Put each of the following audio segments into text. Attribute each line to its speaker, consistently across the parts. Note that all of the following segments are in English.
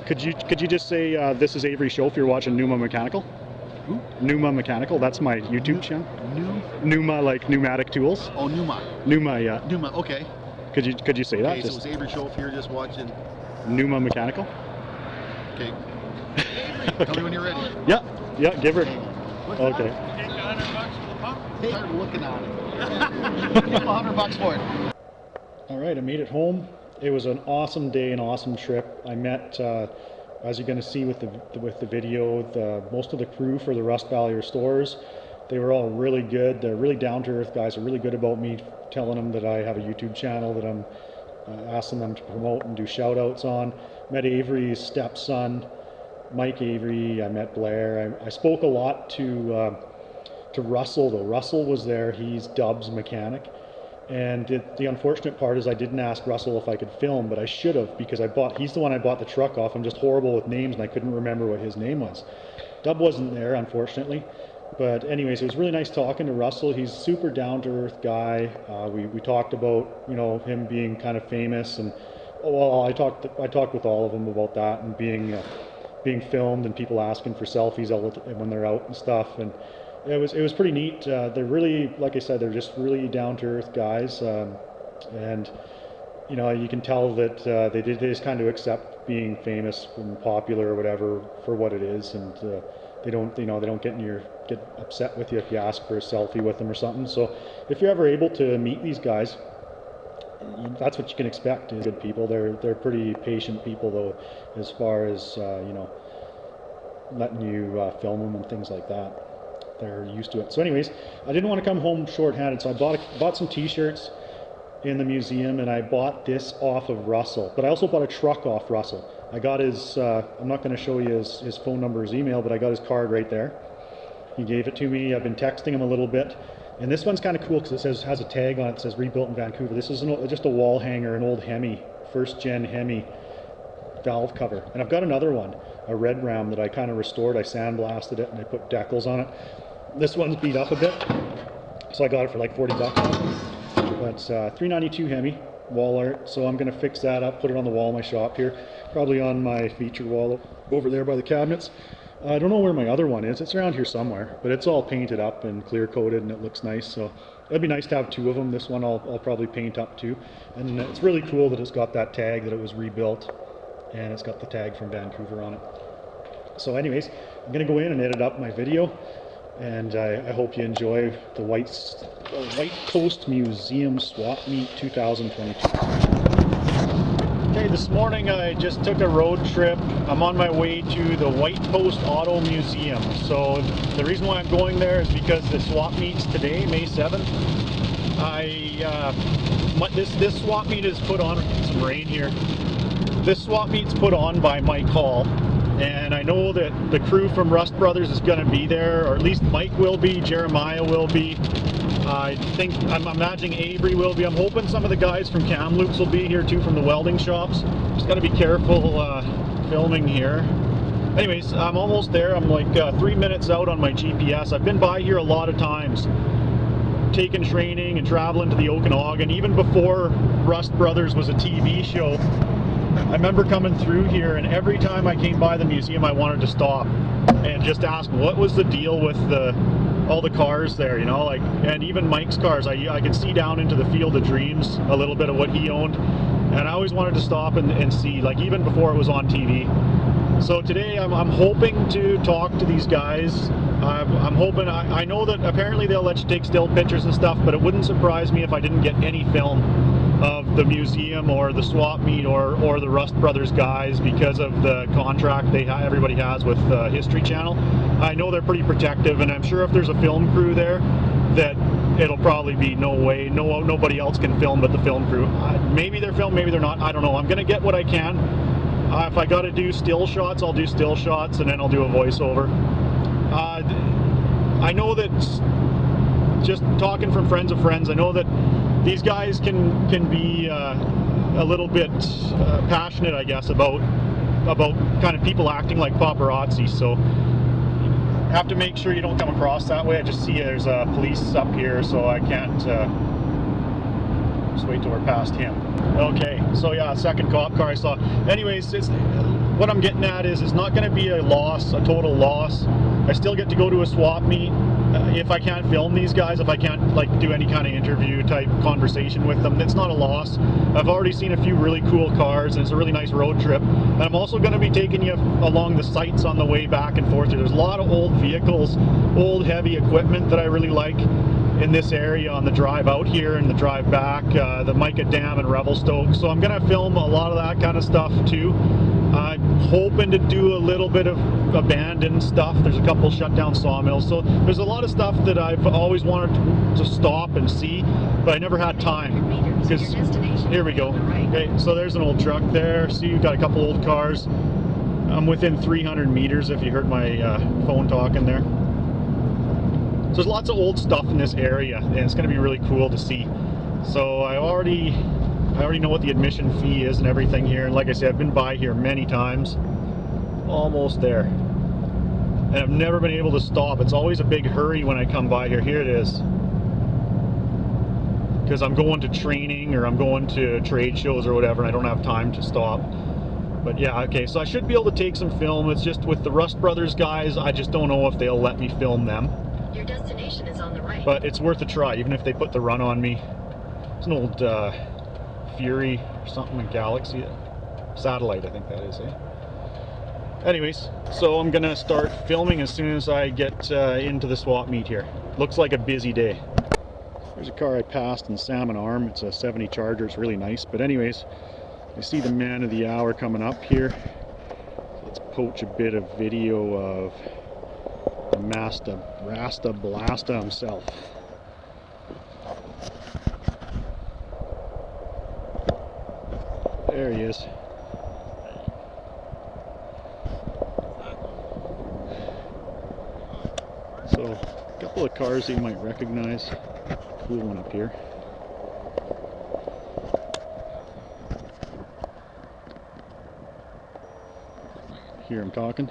Speaker 1: Could you just say this is Avery Show if you're watching Numa Mechanical?
Speaker 2: Who?
Speaker 1: Numa Mechanical. That's my YouTube channel. Numa, like pneumatic tools.
Speaker 2: Oh, Numa.
Speaker 1: Numa, yeah.
Speaker 2: Numa. Okay.
Speaker 1: Could you say that?
Speaker 2: Okay, so it's Avery Show if you're just watching.
Speaker 1: Numa Mechanical.
Speaker 2: Okay. Avery, tell me when you're ready.
Speaker 1: Yeah. Yeah. Give her.
Speaker 2: What's
Speaker 1: Okay.
Speaker 2: That? Take $100 for the pump. Start looking at it. Give him $100 for it.
Speaker 1: All right, I made it home. It was an awesome day, an awesome trip. I met, as you're going to see with the video, most of the crew for the Rust Valley Restorers. They were all really good. They're really down-to-earth guys. They're really good about me telling them that I have a YouTube channel that I'm asking them to promote and do shout-outs on. Met Avery's stepson, Mike Avery. I met Blair. I spoke a lot to Russell, though. Russell was there. He's Dub's mechanic. And the unfortunate part is I didn't ask Russell if I could film, but I should have, because he's the one I bought the truck off. I'm just horrible with names and I couldn't remember what his name was. Dub wasn't there, unfortunately. But anyways, it was really nice talking to Russell. He's a super down-to-earth guy. We talked about, you know, him being kind of famous, and well, I talked with all of them about that, and being filmed and people asking for selfies when they're out and stuff. And it was pretty neat. They're really, like I said, they're just really down-to-earth guys, and you know, you can tell that they just kind of accept being famous and popular or whatever for what it is, and they don't get upset with you if you ask for a selfie with them or something. So if you're ever able to meet these guys, that's what you can expect. Is good people. They're pretty patient people, though, as far as you know, letting you film them and things like that. They're used to it. So anyways, I didn't want to come home short-handed, so I bought some t-shirts in the museum, and I bought this off of Russell, but I also bought a truck off Russell. I got his, I'm not going to show you his phone number, his email, but I got his card right there. He gave it to me. I've been texting him a little bit, and this one's kind of cool because it has a tag on it that says rebuilt in Vancouver. This is just a wall hanger, an old Hemi, first gen Hemi valve cover. And I've got another one, a red ram that I kind of restored. I sandblasted it and I put decals on it. This one's beat up a bit, so I got it for like 40 bucks. But $392 Hemi wall art, so I'm going to fix that up, put it on the wall in my shop here, probably on my featured wall over there by the cabinets. I don't know where my other one is. It's around here somewhere, but it's all painted up and clear coated and it looks nice, so it'd be nice to have two of them. This one I'll probably paint up too, and it's really cool that it's got that tag that it was rebuilt, and it's got the tag from Vancouver on it. So anyways, I'm going to go in and edit up my video, and I hope you enjoy the Whitepost Museum Swap Meet 2022. Okay, this morning I just took a road trip. I'm on my way to the Whitepost Auto Museum. So the reason why I'm going there is because the swap meet's today, May 7th. This swap meet is put on, some rain here. This swap meet's put on by Mike Hall. And I know that the crew from Rust Brothers is going to be there, or at least Mike will be, Jeremiah will be. I'm imagining Avery will be. I'm hoping some of the guys from Kamloops will be here too, from the welding shops. Just got to be careful filming here. Anyways, I'm almost there. I'm like 3 minutes out on my GPS. I've been by here a lot of times, taking training and traveling to the Okanagan. Even before Rust Brothers was a TV show, I remember coming through here, and every time I came by the museum I wanted to stop and just ask what was the deal with all the cars there, you know, like, and even Mike's cars. I could see down into the Field of Dreams a little bit of what he owned, and I always wanted to stop and see, like, even before it was on TV. So today I'm hoping to talk to these guys. I'm hoping, I know that apparently they'll let you take still pictures and stuff, but it wouldn't surprise me if I didn't get any film of the museum or the swap meet or the Rust Brothers guys, because of the contract everybody has with History Channel. I know they're pretty protective, and I'm sure if there's a film crew there, that it'll probably be no way, nobody else can film but the film crew. Maybe they're filmed, maybe they're not, I don't know. I'm gonna get what I can. If I gotta do still shots, I'll do still shots, and then I'll do a voiceover. I know that, just talking from friends of friends, I know that these guys can be a little bit passionate, I guess, about kind of people acting like paparazzi. So have to make sure you don't come across that way. I just see there's police up here, so I can't just wait till we're past him. Okay, so yeah, second cop car I saw. Anyways, what I'm getting at is it's not going to be a loss, a total loss. I still get to go to a swap meet. If I can't film these guys, if I can't like do any kind of interview type conversation with them, it's not a loss. I've already seen a few really cool cars, and it's a really nice road trip. And I'm also going to be taking you along the sites on the way back and forth here. There's a lot of old vehicles, old heavy equipment that I really like in this area on the drive out here and the drive back, the Mica Dam and Revelstoke. So I'm going to film a lot of that kind of stuff too. I'm hoping to do a little bit of abandoned stuff. There's a couple shut down sawmills. So there's a lot of stuff that I've always wanted to stop and see, but I never had time. Because here we go. Okay, so there's an old truck there. See, you've got a couple old cars. I'm within 300 meters if you heard my phone talking there. So there's lots of old stuff in this area, and it's going to be really cool to see. So I already know what the admission fee is and everything here, and like I said, I've been by here many times. Almost there. And I've never been able to stop. It's always a big hurry when I come by here. Here it is. Because I'm going to training or I'm going to trade shows or whatever, and I don't have time to stop. But yeah, okay, so I should be able to take some film. It's just with the Rust Brothers guys, I just don't know if they'll let me film them.
Speaker 3: Your destination is on the right.
Speaker 1: But it's worth a try, even if they put the run on me. It's an old Fury or something, in Galaxy. Satellite, I think that is, eh? Anyways, so I'm gonna start filming as soon as I get into the swap meet here. Looks like a busy day. There's a car I passed in Salmon Arm. It's a 70 Charger. It's really nice. But anyways, I see the man of the hour coming up here. Let's poach a bit of video of the Rasta Blasta himself. There he is. So, a couple of cars that you might recognize. Cool one up here. Hear him talking.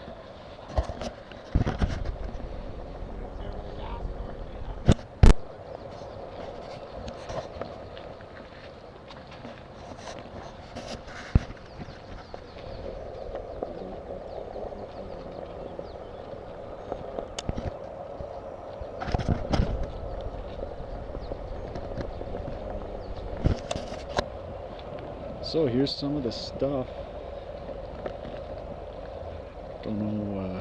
Speaker 1: So here's some of the stuff. Don't know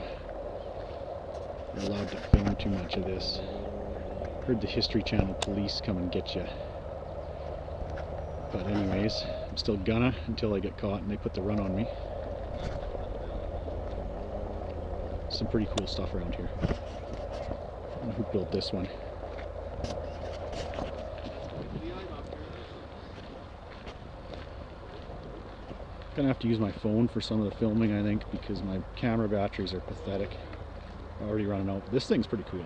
Speaker 1: you're allowed to film too much of this. Heard the History Channel police come and get you. But anyways, I'm still gonna until I get caught and they put the run on me. Some pretty cool stuff around here. I don't know who built this one. Gonna have to use my phone for some of the filming, I think, because my camera batteries are pathetic. I'm already running out. This thing's pretty cool.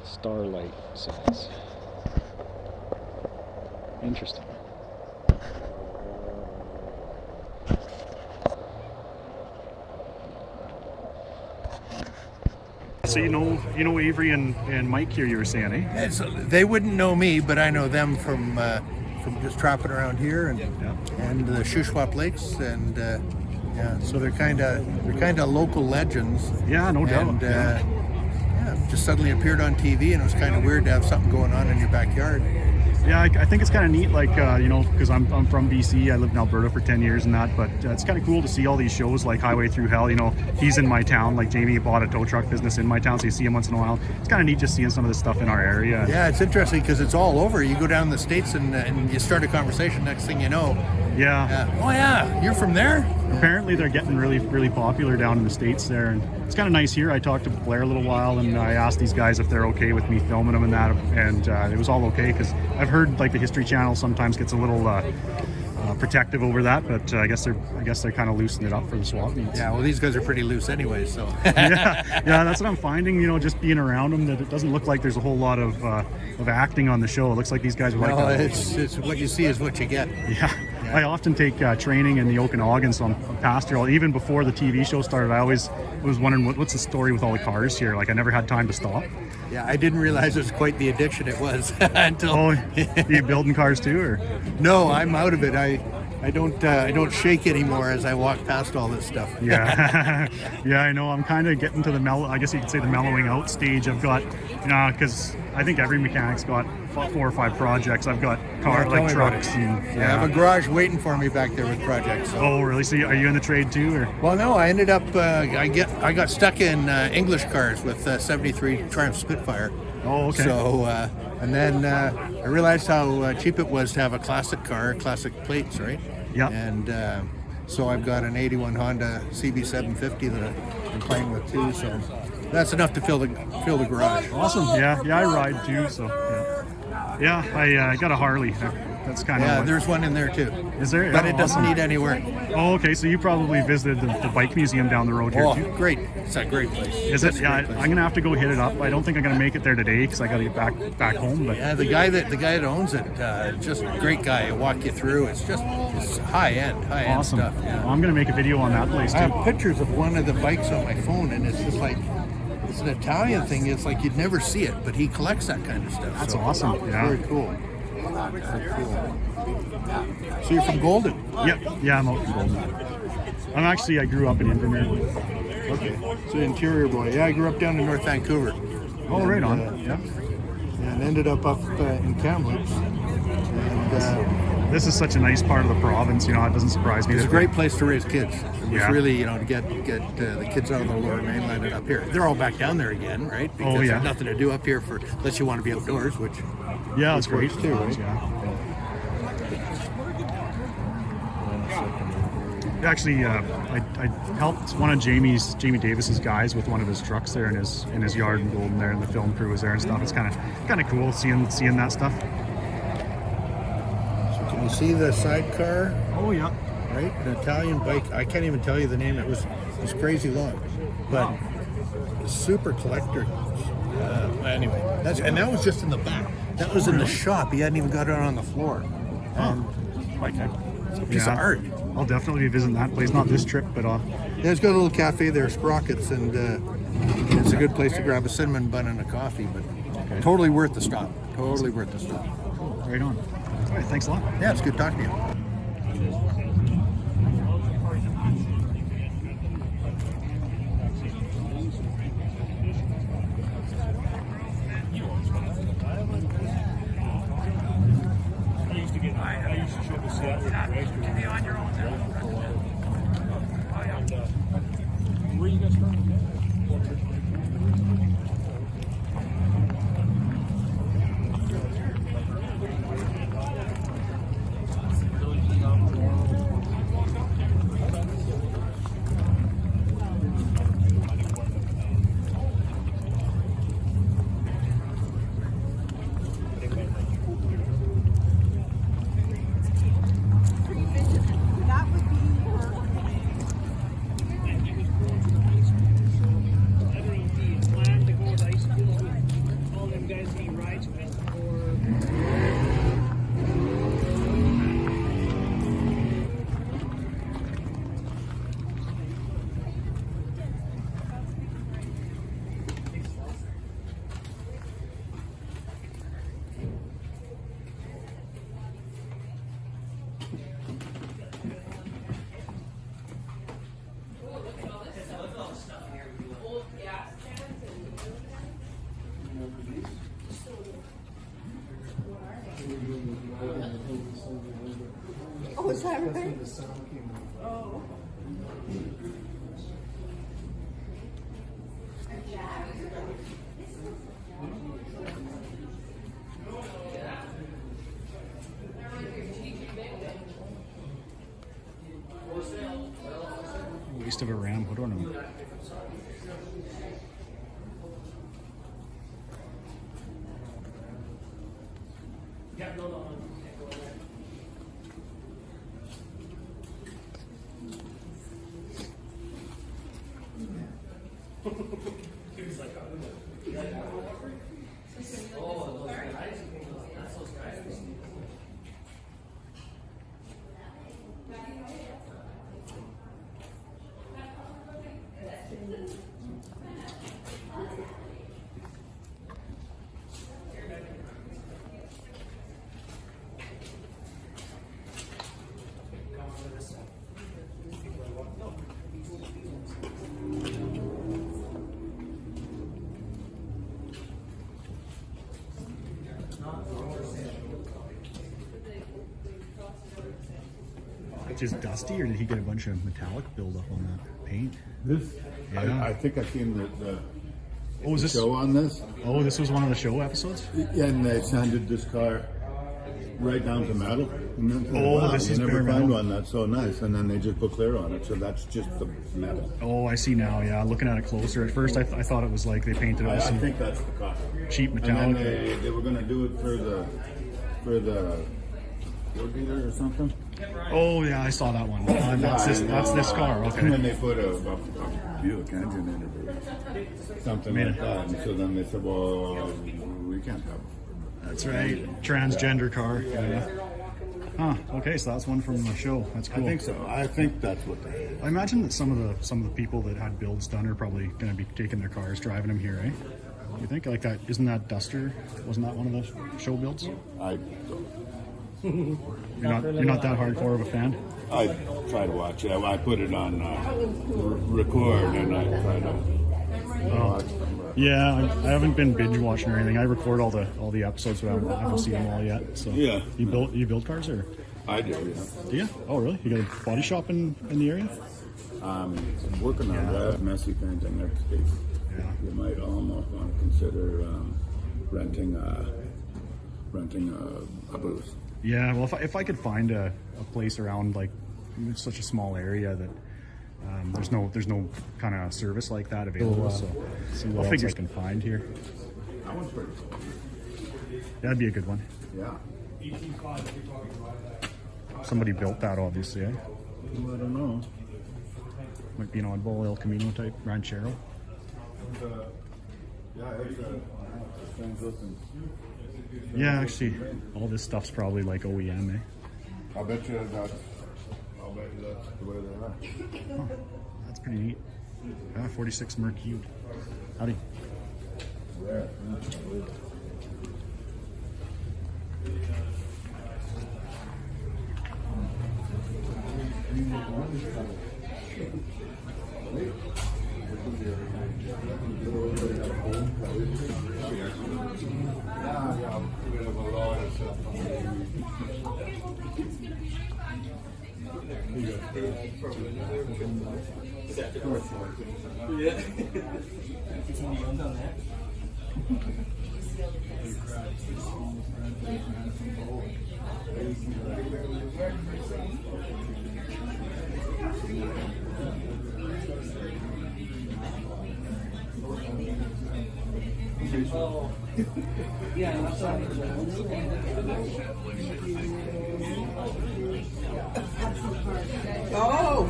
Speaker 1: Starlight says. Interesting. So you know Avery and Mike here, you were saying, eh?
Speaker 4: They wouldn't know me, but I know them from just trapping around here and the Shuswap Lakes, and yeah, so they're kind of local legends.
Speaker 1: Yeah, no doubt.
Speaker 4: And just suddenly appeared on TV, and it was kind of weird to have something going on in your backyard.
Speaker 1: Yeah, I think it's kind of neat, like, you know, because I'm from BC, I lived in Alberta for 10 years and that, but it's kind of cool to see all these shows like Highway Through Hell. You know, he's in my town, like Jamie bought a tow truck business in my town, so you see him once in a while. It's kind of neat just seeing some of this stuff in our area.
Speaker 4: Yeah, it's interesting because it's all over. You go down the States and you start a conversation, next thing you know.
Speaker 1: Yeah.
Speaker 4: Oh yeah, you're from there?
Speaker 1: Apparently they're getting really popular down in the States there, and it's kind of nice here. I talked to Blair a little while, and I asked these guys if they're okay with me filming them and that, and it was all okay, because I've heard like the History Channel sometimes gets a little protective over that, but I guess they're kind of loosening it up for the swap meets.
Speaker 4: Yeah, well, these guys are pretty loose anyway, so.
Speaker 1: yeah, that's what I'm finding. You know, just being around them, that it doesn't look like there's a whole lot of acting on the show. It looks like these guys are like.
Speaker 4: No, it's what you see is what you get.
Speaker 1: Yeah. I often take training in the Okanagan, so I'm past here. Even before the TV show started, I always was wondering what's the story with all the cars here. Like, I never had time to stop.
Speaker 4: Yeah, I didn't realize it was quite the addiction it was until.
Speaker 1: Oh, you building cars too, or?
Speaker 4: No, I'm out of it. I don't shake anymore as I walk past all this stuff.
Speaker 1: Yeah, yeah, I know. I'm kind of getting to the I guess you could say the mellowing out stage. I've got, because I think every mechanic's got 4 or 5 projects. I've got
Speaker 4: Tell me about
Speaker 1: trucks,
Speaker 4: it.
Speaker 1: and
Speaker 4: I have a garage waiting for me back there with projects. So.
Speaker 1: Oh, really? So are you in the trade too, or?
Speaker 4: Well, no, I ended up I got stuck in English cars with 73 Triumph Spitfire.
Speaker 1: Oh, okay.
Speaker 4: So and then I realized how cheap it was to have a classic car, classic plates, right?
Speaker 1: Yeah.
Speaker 4: And so I've got an 81 Honda CB750 that I'm playing with too. So that's enough to fill the garage.
Speaker 1: Awesome. Yeah, I ride too. So yeah, I got a Harley. That's kind of
Speaker 4: there's one in there too.
Speaker 1: Is there?
Speaker 4: But
Speaker 1: Yeah,
Speaker 4: it doesn't
Speaker 1: awesome.
Speaker 4: need any work.
Speaker 1: Oh, okay. So you probably visited the bike museum down the road here too.
Speaker 4: Great! It's a great place.
Speaker 1: Is it? Yeah, I'm gonna have to go hit it up. I don't think I'm gonna make it there today because I got to get back home. But
Speaker 4: Yeah, the guy that owns it, just a great guy. He'll walk you through. It's high end
Speaker 1: awesome.
Speaker 4: stuff. Yeah.
Speaker 1: Well, I'm gonna make a video on that place
Speaker 4: I
Speaker 1: too.
Speaker 4: have pictures of one of the bikes on my phone, and it's just like it's an Italian thing. It's like you'd never see it, but he collects that kind of stuff.
Speaker 1: That's
Speaker 4: so
Speaker 1: awesome.
Speaker 4: it's
Speaker 1: Yeah.
Speaker 4: very cool. Very cool. So you're from Golden?
Speaker 1: Yep. Yeah, I'm out in Golden. I grew up in Invermere.
Speaker 4: Okay. So interior boy. Yeah, I grew up down in North Vancouver.
Speaker 1: Oh, right on.
Speaker 4: Yeah. And ended up in Kamloops. And
Speaker 1: This is such a nice part of the province. It doesn't surprise me.
Speaker 4: it's a
Speaker 1: that-
Speaker 4: great place to raise kids. It was
Speaker 1: Yeah.
Speaker 4: really, to get the kids out of the lower mainland and up here. They're all back down there again, right? Because
Speaker 1: yeah.
Speaker 4: there's nothing to do up here unless you want to be outdoors, which
Speaker 1: Yeah, it's great
Speaker 4: works too, right?
Speaker 1: Yeah. Actually, I helped one of Jamie Davis's guys with one of his trucks there in his yard in Golden there, and the film crew was there and stuff. It's kind of cool seeing that stuff.
Speaker 4: So can you see the sidecar?
Speaker 1: Oh yeah.
Speaker 4: Right, an Italian bike. I can't even tell you the name. It was crazy long, but super collector. Anyway, that was just in the back. That was in the shop. He hadn't even got it on the floor. And it's a piece of art.
Speaker 1: I'll definitely be visiting that place. Not this trip, but
Speaker 4: Yeah, it's got a little cafe there, Sprockets, and it's a good place to grab a cinnamon bun and a coffee. But totally worth the stop. Totally worth the stop.
Speaker 1: right on. All right, thanks a lot.
Speaker 4: Yeah, it's good talking to you.
Speaker 5: Oh, is that right? Oh.
Speaker 1: Waste of a ram hood ornament. just dusty, or did he get a bunch of metallic buildup on that paint?
Speaker 6: This,
Speaker 1: Yeah.
Speaker 6: I think I've seen the
Speaker 1: Oh, is this?
Speaker 6: show on this.
Speaker 1: Oh, this was one of the show episodes.
Speaker 6: And they sanded this car right down to metal. And then,
Speaker 1: Oh, this is
Speaker 6: you never
Speaker 1: bare
Speaker 6: find
Speaker 1: metal.
Speaker 6: one that's so nice. And then they just put clear on it, so that's just the metal.
Speaker 1: Oh, I see now. Yeah, looking at it closer. At first, I thought it was like they painted it
Speaker 6: I
Speaker 1: with some
Speaker 6: think that's the car.
Speaker 1: cheap
Speaker 6: And
Speaker 1: metallic.
Speaker 6: then they were going to do it for the road dealer or something.
Speaker 1: Oh yeah, I saw that one. That's this car.
Speaker 6: And then
Speaker 1: Okay.
Speaker 6: they put a Buick engine in it or something
Speaker 1: Made
Speaker 6: like
Speaker 1: it.
Speaker 6: that. And so then they said, well, we can't have it.
Speaker 1: That's right. Transgender car. Yeah. Huh. Okay, so that's one from the show. That's cool.
Speaker 6: I think so. I think that's what they
Speaker 1: I imagine that some of the people that had builds done are probably going to be taking their cars, driving them here, eh? You think like that? Isn't that Duster? Wasn't that one of the show builds?
Speaker 6: I
Speaker 1: You're not that hardcore of a fan.
Speaker 6: I try to watch it. I put it on record and I try to watch them.
Speaker 1: Yeah, I haven't been binge watching or anything. I record all the episodes, but I haven't seen them all yet. So
Speaker 6: Yeah.
Speaker 1: you build cars or?
Speaker 6: I do, yeah.
Speaker 1: Do you? Oh really? You got a body shop in the area?
Speaker 6: I'm working on that messy painting next week.
Speaker 1: Yeah.
Speaker 6: You might almost want to consider renting a booth.
Speaker 1: Yeah, well, if I could find a place around like it's such a small area that there's no kind of service like that available, so see what else I can find here.
Speaker 6: That one's pretty cool.
Speaker 1: That'd be a good one.
Speaker 6: Yeah.
Speaker 1: Somebody built that, obviously. Eh?
Speaker 6: Well, I don't know.
Speaker 1: Might be an oddball El Camino type ranchero.
Speaker 6: Yeah, it's strange looking.
Speaker 1: Yeah, actually, all this stuff's probably like OEM. Eh?
Speaker 6: I'll bet you that's the way they are.
Speaker 1: That's pretty neat. 46 Mercute. Howdy.
Speaker 6: Rare.
Speaker 5: Oh!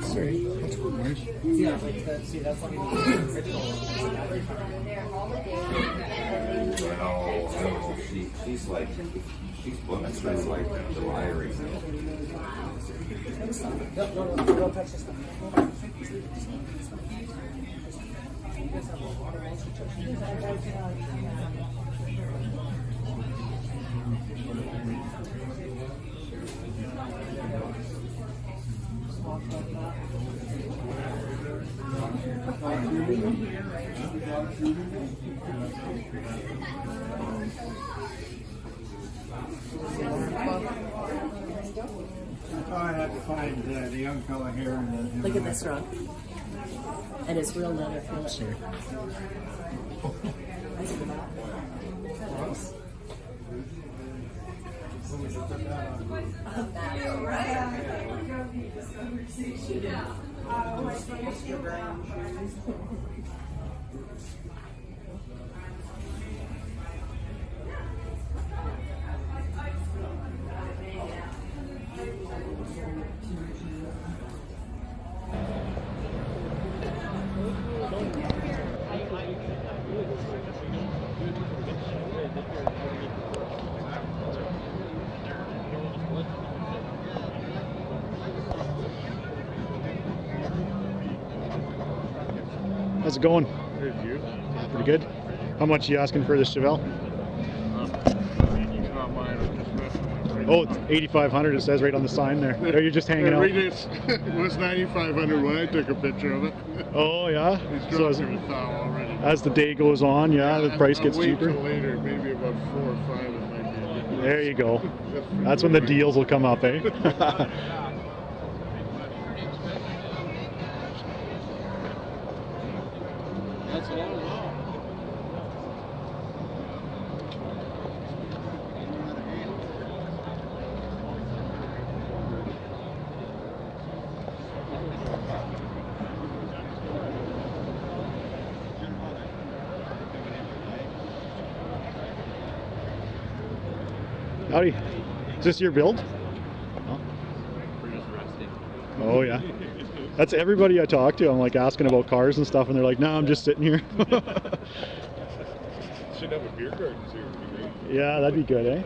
Speaker 1: Sorry, what's going on?
Speaker 7: Yeah, like that. See, that's like
Speaker 8: No, she's like, she's booked since like July or
Speaker 7: no, don't touch this stuff.
Speaker 2: I had to find the young fella here.
Speaker 9: Look at this rock. And it's real leather. Feel it.
Speaker 1: Sorry. How's it going? Pretty good. How much are you asking for this Chevelle? Oh, it's 8,500. It says right on the sign there. Are you just hanging out?
Speaker 6: Read it. It was 9,500 when I took a picture of it.
Speaker 1: Oh yeah.
Speaker 6: It's
Speaker 1: So
Speaker 6: dropped to a thou already.
Speaker 1: as the day goes on, yeah, the price gets
Speaker 6: I'll wait
Speaker 1: cheaper.
Speaker 6: till later, maybe about 4 or 5 it might be.
Speaker 1: There you go. That's when the deals will come up, eh?
Speaker 2: That's all.
Speaker 1: Howdy. Is this your build? Oh yeah. That's everybody I talk to. I'm like asking about cars and stuff, and they're like, "No, I'm just sitting here."
Speaker 6: Should have a beer garden here. Would be great.
Speaker 1: Yeah, that'd be good, eh?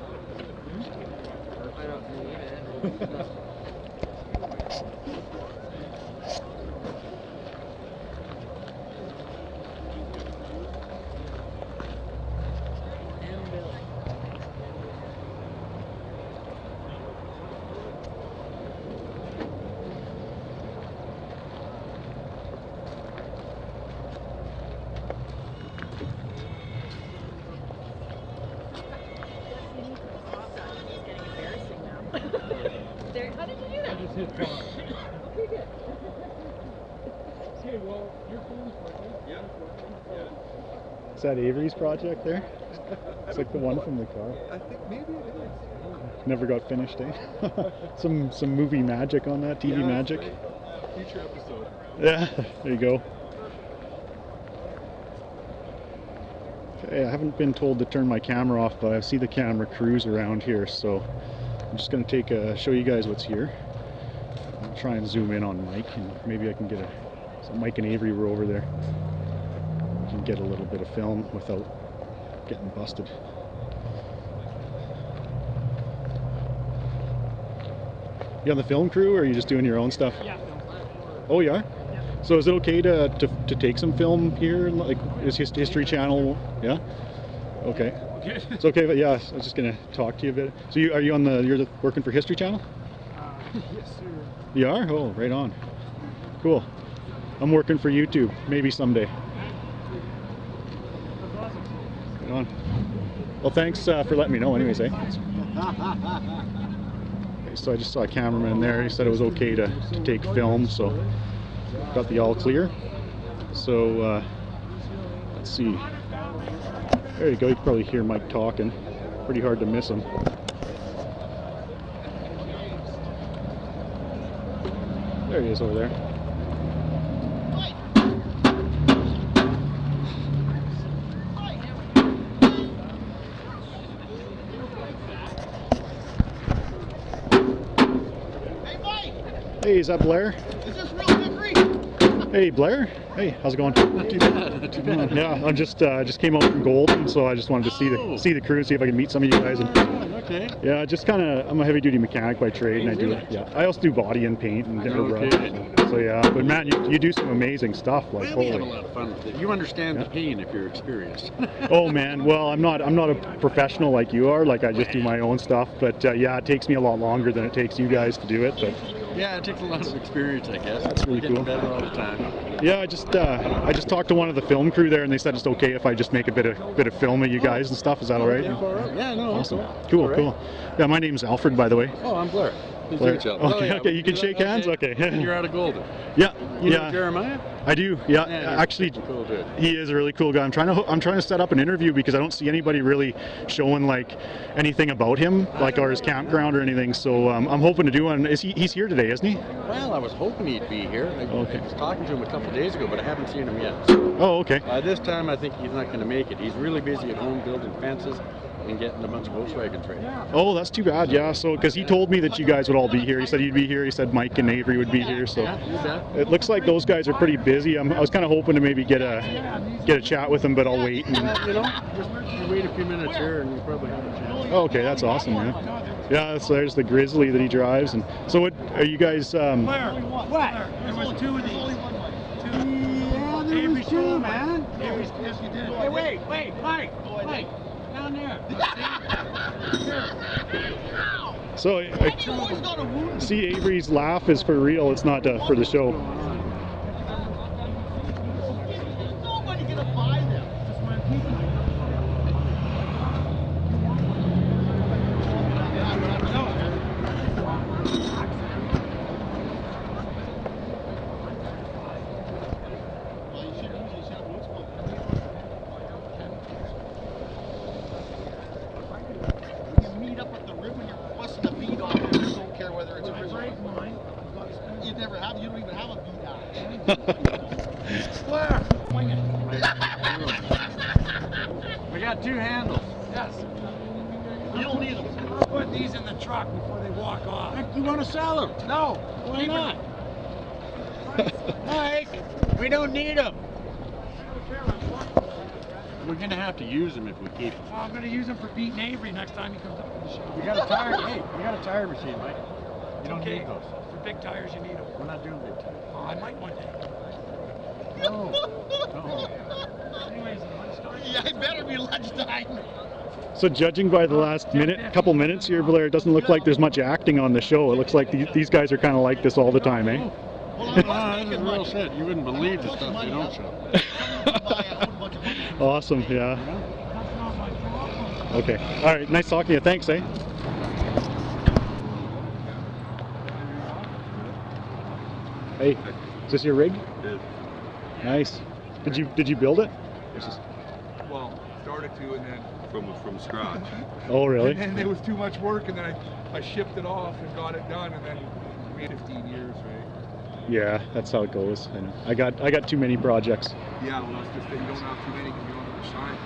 Speaker 3: How did you do that?
Speaker 7: Okay, well, your phone's working.
Speaker 1: Is that Avery's project there? It's like the one from the car.
Speaker 2: I think maybe it is.
Speaker 1: Never got finished, eh? some movie magic on that, TV magic.
Speaker 2: Future episode.
Speaker 1: Yeah, there you go. Okay, I haven't been told to turn my camera off, but I see the camera crews around here, so I'm just going to show you guys what's here. I'll try and zoom in on Mike, and maybe I can get so Mike and Avery were over there. I can get a little bit of film without getting busted. You on the film crew, or are you just doing your own stuff?
Speaker 7: Yeah.
Speaker 1: Oh, you are?
Speaker 7: Yeah.
Speaker 1: So is it okay to take some film here? Like, is History Channel? Yeah. Okay.
Speaker 7: Okay.
Speaker 1: It's okay, but yeah, I was just gonna talk to you a bit. So you're working for History Channel?
Speaker 7: Yes, sir.
Speaker 1: You are? Oh, right on. Cool. I'm working for YouTube, maybe someday.
Speaker 7: That's awesome.
Speaker 1: Right on. Well, thanks for letting me know anyways, eh? So I just saw a cameraman there. He said it was okay to take film, so got the all clear. So let's see. There you go. You can probably hear Mike talking. Pretty hard to miss him. There he is over there. Hey, is that Blair?
Speaker 2: Is this real hickory?
Speaker 1: Hey, Blair. Hey, how's it going?
Speaker 2: Not too bad, not too bad.
Speaker 1: Yeah, I'm just came out from Golden, so I just wanted to see the crew, see if I can meet some of you guys. And
Speaker 2: Okay.
Speaker 1: yeah, just kind of, I'm a heavy duty mechanic by trade, and I do it. Yeah, I also do body and paint and different
Speaker 2: Okay.
Speaker 1: brush. So yeah, but man, you do some amazing stuff. Like
Speaker 2: We have a
Speaker 1: holy.
Speaker 2: lot of fun with it. You understand the pain if you're experienced.
Speaker 1: Oh man, well I'm not a professional like you are. Like I just do my own stuff. But yeah, it takes me a lot longer than it takes you guys to do it. But
Speaker 2: Yeah, it takes a lot of experience, I guess.
Speaker 1: That's really
Speaker 2: Getting
Speaker 1: cool.
Speaker 2: better all the time.
Speaker 1: yeah, I just talked to one of the film crew there, and they said it's okay if I just make a bit of film of you guys and stuff. Is that all right?
Speaker 2: Yeah, no.
Speaker 1: Awesome.
Speaker 2: that's
Speaker 1: Cool,
Speaker 2: all right.
Speaker 1: cool. Yeah, my name's Alfred, by the way.
Speaker 2: Oh, I'm Blair. Pleased to
Speaker 1: Blair.
Speaker 2: meet you.
Speaker 1: Okay, okay, you can shake hands? Okay.
Speaker 2: And you're out of Golden.
Speaker 1: Yeah,
Speaker 2: You know
Speaker 1: yeah.
Speaker 2: Jeremiah?
Speaker 1: I do. Yeah,
Speaker 2: Yeah, he's
Speaker 1: actually,
Speaker 2: a cool dude.
Speaker 1: he is a really cool guy. I'm trying to set up an interview because I don't see anybody really showing like anything about him, like or his campground or anything. So I'm hoping to do one. He's here today, isn't he?
Speaker 2: Well, I was hoping he'd be here. I
Speaker 1: Okay.
Speaker 2: was talking to him a couple of days ago, but I haven't seen him yet. So
Speaker 1: Oh, okay.
Speaker 2: by this time, I think he's not going to make it. He's really busy at home building fences and getting a bunch of Volkswagens ready.
Speaker 1: Oh, that's too bad. Yeah. So because he told me that you guys would all be here. He said you'd be here. He said Mike and Avery would be here. So
Speaker 2: Yeah, you bet.
Speaker 1: it looks like those guys are pretty busy. I was kind of hoping to maybe get a chat with them, but I'll wait. And,
Speaker 2: You know, just you wait a few minutes here and you probably have a chance.
Speaker 1: oh, okay, that's awesome, man. Yeah, so there's the Grizzly that he drives, and so what are you guys?
Speaker 7: What? There was two of these.
Speaker 2: Yeah, there was two, man.
Speaker 7: Hey, wait, Mike, down there.
Speaker 1: So I see Avery's laugh is for real. It's not for the show.
Speaker 2: Nobody gonna buy them. Meet up at the rib when you're busting the bead off. You just don't care whether it's you never have. You don't even have a bead out.
Speaker 10: Blair! We got 2 handles. Yes.
Speaker 2: You don't need them.
Speaker 10: I'll put these in the truck before they walk off.
Speaker 4: You want to sell them?
Speaker 10: No.
Speaker 4: Why not?
Speaker 10: Mike, we don't need them.
Speaker 4: We're going to have to use them if we keep them.
Speaker 10: I'm going to use them for beating Avery next time he comes up to the show.
Speaker 4: We got a tire. Hey, we got a tire machine, Mike. You don't
Speaker 10: Okay.
Speaker 4: need those.
Speaker 10: For big tires, you need them.
Speaker 4: We're not doing big tires.
Speaker 10: Oh, I might one day.
Speaker 4: No.
Speaker 10: Anyways, lunchtime.
Speaker 2: Yeah, it better be lunchtime.
Speaker 1: So judging by the last couple minutes here, Blair, it doesn't look like there's much acting on the show. It looks like these guys are kind of like this all the time, eh?
Speaker 2: Well,
Speaker 4: This is real shit. You wouldn't believe the stuff they don't show.
Speaker 1: Awesome, yeah. Okay, all right, nice talking to you. Thanks, eh? Hey, is this your rig? Nice. Did you build it?
Speaker 11: Well, started to, and then
Speaker 6: From scratch.
Speaker 1: Oh, really?
Speaker 11: and then there was too much work, and then I shipped it off and got it done, and then we had 15 years, right?
Speaker 1: Yeah, that's how it goes. And I got too many projects.
Speaker 11: Yeah, well, it's just that you don't have too many because you don't have the shine.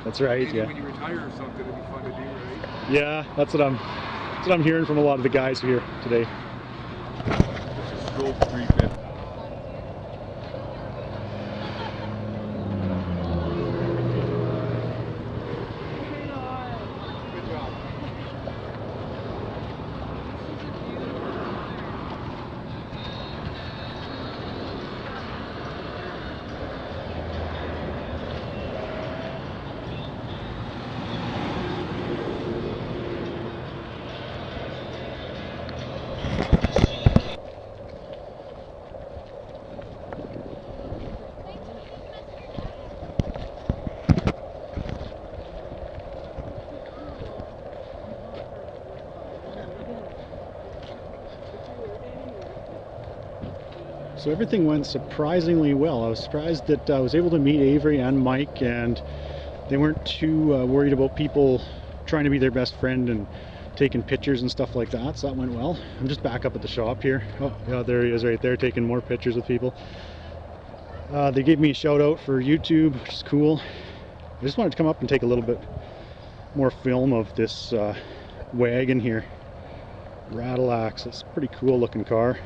Speaker 1: That's right.
Speaker 11: Maybe
Speaker 1: Yeah.
Speaker 11: when you retire or something, it'd be fun to do, right?
Speaker 1: Yeah, that's what I'm hearing from a lot of the guys here today.
Speaker 6: Scope 350.
Speaker 11: Good job.
Speaker 1: So everything went surprisingly well. I was surprised that I was able to meet Avery and Mike, and they weren't too worried about people trying to be their best friend and taking pictures and stuff like that, so that went well. I'm just back up at the shop here. Oh yeah, there he is right there taking more pictures with people. They gave me a shout out for YouTube, which is cool. I just wanted to come up and take a little bit more film of this wagon here. Rattle axe, it's a pretty cool looking car.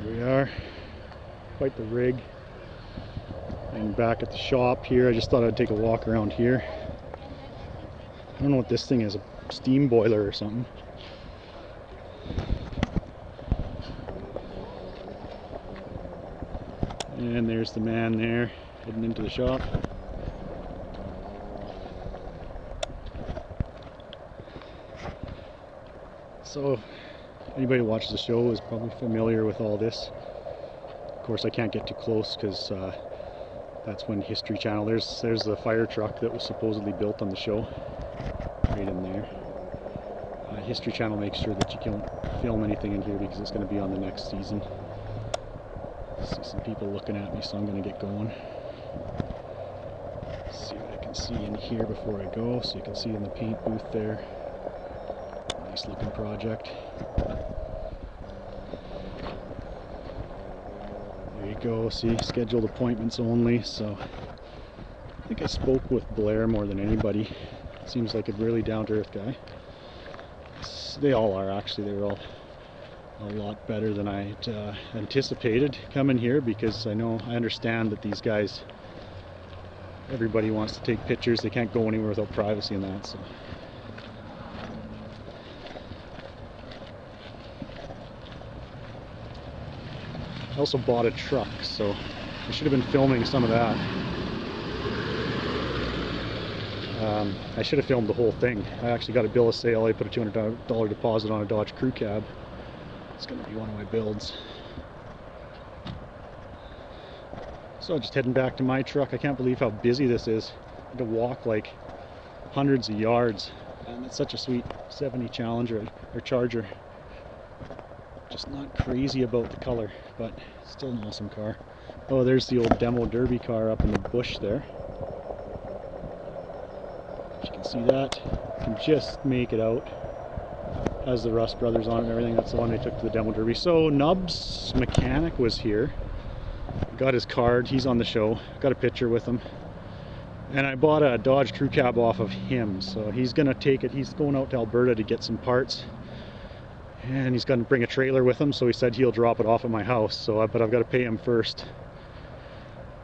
Speaker 1: Here we are, quite the rig. And back at the shop here, I just thought I'd take a walk around here. I don't know what this thing is, a steam boiler or something. And there's the man there, heading into the shop. So, if anybody who watches the show is probably familiar with all this. Of course, I can't get too close because that's when History Channel, there's the fire truck that was supposedly built on the show, right in there. History Channel makes sure that you can't film anything in here because it's going to be on the next season. See some people looking at me, so I'm going to get going. See what I can see in here before I go. So you can see in the paint booth there. Nice looking project. There you go, see, scheduled appointments only. So I think I spoke with Blair more than anybody. Seems like a really down-to-earth guy. They all are, actually. They're all a lot better than I anticipated coming here, because I understand that these guys, everybody wants to take pictures. They can't go anywhere without privacy and that. So. I also bought a truck, so I should have been filming some of that. I should have filmed the whole thing. I actually got a bill of sale. I put a $200 deposit on a Dodge Crew Cab. It's going to be one of my builds. So just heading back to my truck. I can't believe how busy this is. I had to walk like hundreds of yards. And it's such a sweet 70 Challenger or Charger. Just not crazy about the color, but still an awesome car. Oh, there's the old demo derby car up in the bush there. You can see that. You can just make it out. Has the Russ brothers on it and everything. That's the one they took to the demo derby. So Nub's mechanic was here. Got his card. He's on the show. Got a picture with him. And I bought a Dodge Crew Cab off of him. So he's gonna take it. He's going out to Alberta to get some parts. And he's going to bring a trailer with him, so he said he'll drop it off at my house. So, but I've got to pay him first.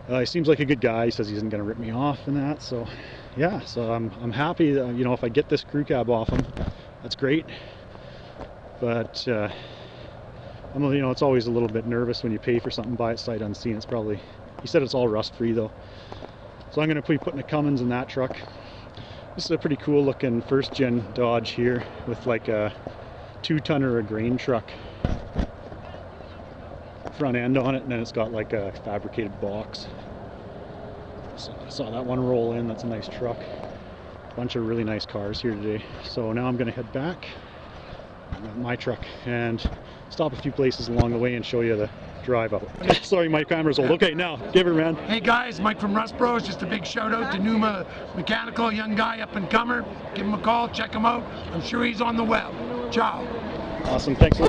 Speaker 1: He seems like a good guy. He says he isn't going to rip me off and that. So, yeah. So I'm happy. You know, if I get this crew cab off him, that's great. But I'm, you know, it's always a little bit nervous when you pay for something by its sight unseen. It's probably. He said it's all rust free though. So I'm going to be putting a Cummins in that truck. This is a pretty cool looking first gen Dodge here with like a 2-tonner of grain truck front end on it, and then it's got like a fabricated box. So I saw that one roll in. That's a nice truck. Bunch of really nice cars here today. So now I'm going to head back my truck and stop a few places along the way and show you the drive out. Sorry, my camera's old. Okay, now give her, man.
Speaker 10: Hey guys, Mike from Rust Bros. Just a big shout out to Numa Mechanical, young guy up and comer. Give him a call, check him out. I'm sure he's on the web. Ciao.
Speaker 1: Awesome, thanks. So,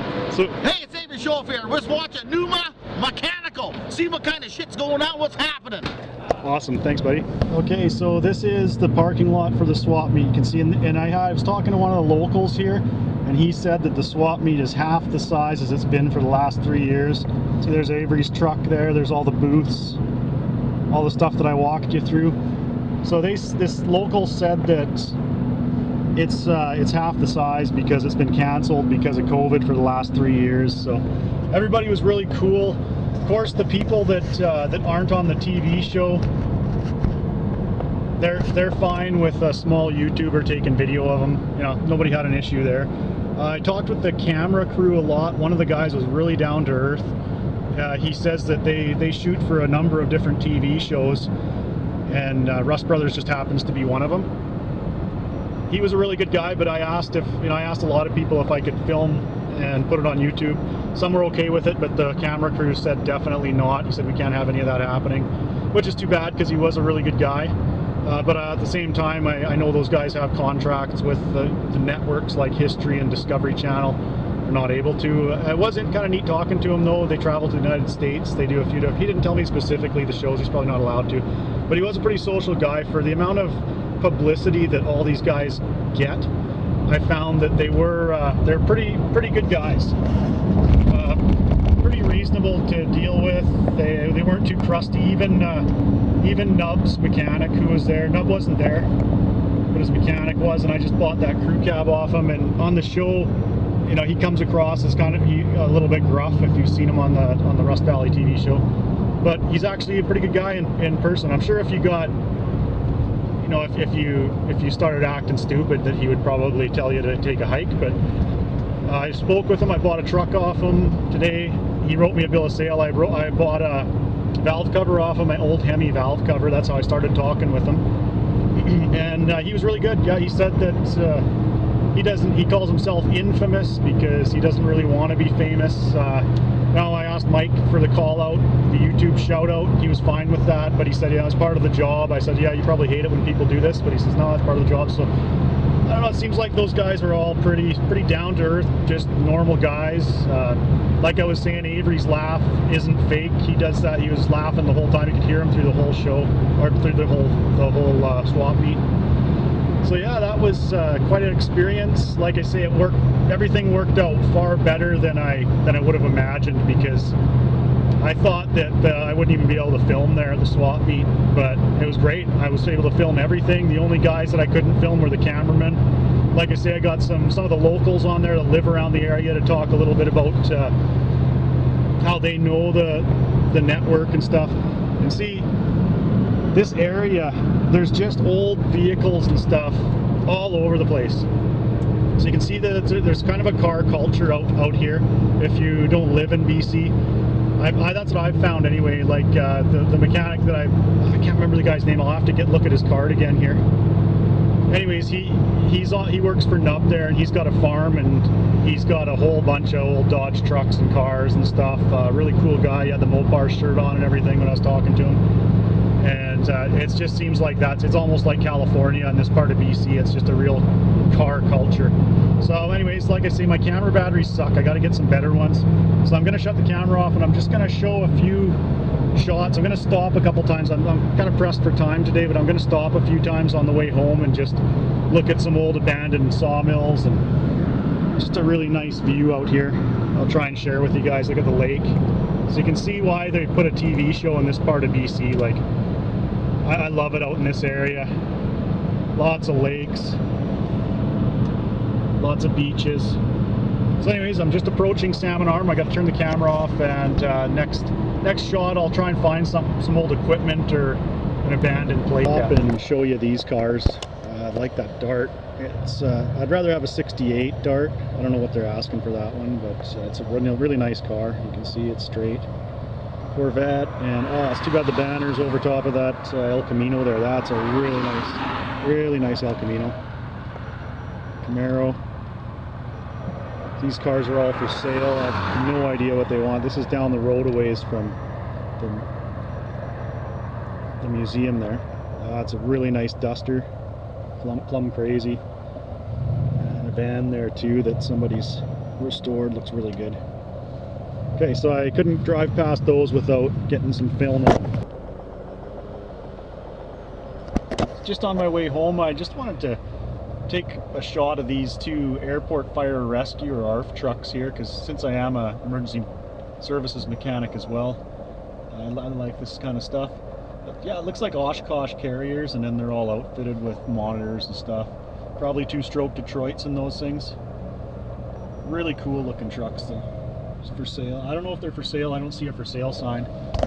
Speaker 2: hey, it's Avery Show here. We're just watching Numa Mechanical. See what kind of shit's going on, what's happening.
Speaker 1: awesome, thanks, buddy. Okay, so this is the parking lot for the swap meet. You can see, and I was talking to one of the locals here, and he said that the swap meet is half the size as it's been for the last 3 years. See, there's Avery's truck there. There's all the booths, all the stuff that I walked you through. So this local said that it's half the size because it's been canceled because of COVID for the last 3 years. So everybody was really cool. Of course, the people that aren't on the TV show, they're fine with a small YouTuber taking video of them. You know, nobody had an issue there. I talked with the camera crew a lot. One of the guys was really down to earth. He says that they shoot for a number of different TV shows, and Rust Brothers just happens to be one of them. He was a really good guy, but I asked a lot of people if I could film and put it on YouTube. Some were okay with it, but the camera crew said definitely not. He said we can't have any of that happening, which is too bad because he was a really good guy. But at the same time, I know those guys have contracts with the networks like History and Discovery Channel. They're not able to. It wasn't kind of neat talking to him though. They travel to the United States. They do a few. He didn't tell me specifically the shows. He's probably not allowed to. But he was a pretty social guy. For the amount of publicity that all these guys get, I found that they're pretty good guys. Pretty reasonable to deal with. They weren't too crusty. Even Nub's mechanic, who was there, Nub wasn't there, but his mechanic was, and I just bought that crew cab off him. And on the show, you know, he comes across as kind of a little bit gruff if you've seen him on the Rust Valley TV show, but he's actually a pretty good guy in person. I'm sure if you got, you know, if you started acting stupid, that he would probably tell you to take a hike. But I spoke with him. I bought a truck off him today. He wrote me a bill of sale. I bought a valve cover off of my old Hemi valve cover. That's how I started talking with him. And he was really good. Yeah, he said that he calls himself infamous because he doesn't really want to be famous. Now I asked Mike for the call out, the YouTube shout out. He was fine with that, but he said, yeah, it's part of the job. I said, yeah, you probably hate it when people do this, but he says, no, it's part of the job. So I don't know, it seems like those guys are all pretty down to earth, just normal guys. Like I was saying, Avery's laugh isn't fake. He does that. He was laughing the whole time. You could hear him through the whole show, or through the whole swap meet. So yeah, that was quite an experience. Like I say, everything worked out far better than I would have imagined, because I thought that I wouldn't even be able to film there at the swap meet, but it was great. I was able to film everything. The only guys that I couldn't film were the cameramen. Like I say, I got some of the locals on there that live around the area to talk a little bit about how they know the network and stuff. And see, this area, there's just old vehicles and stuff all over the place. So you can see that there's kind of a car culture out here if you don't live in BC. That's what I've found anyway. Like the mechanic that I can't remember the guy's name. I'll have to look at his card again here. Anyways, he works for Nub there, and he's got a farm, and he's got a whole bunch of old Dodge trucks and cars and stuff. Really cool guy. He had the Mopar shirt on and everything when I was talking to him. And it just seems like it's almost like California in this part of BC. It's just a real car culture. So anyways, like I say, my camera batteries suck. I got to get some better ones. So I'm going to shut the camera off, and I'm just going to show a few shots. I'm going to stop a couple times. I'm kind of pressed for time today, but I'm going to stop a few times on the way home and just look at some old abandoned sawmills, and just a really nice view out here. I'll try and share with you guys. Look at the lake. So you can see why they put a TV show in this part of BC. Like, I love it out in this area. Lots of lakes, lots of beaches. So anyways, I'm just approaching Salmon Arm. I got to turn the camera off, and next shot I'll try and find some old equipment or an abandoned place. Stop and show you these cars. I like that Dart. It's I'd rather have a 68 Dart. I don't know what they're asking for that one, but it's a really nice car. You can see it's straight. Corvette, and oh, it's too bad the banner's over top of that El Camino there. That's a really nice El Camino. Camaro. These cars are all for sale. I have no idea what they want. This is down the road a ways from the museum there. It's a really nice Duster, plum crazy. And a van there too that somebody's restored. Looks really good. Okay, so I couldn't drive past those without getting some film. Just on my way home, I just wanted to take a shot of these two airport fire rescue or ARF trucks here, because since I am an emergency services mechanic as well, I like this kind of stuff. But yeah, it looks like Oshkosh carriers, and then they're all outfitted with monitors and stuff. Probably two-stroke Detroits and those things. Really cool looking trucks though. For sale. I don't know if they're for sale. I don't see a for sale sign.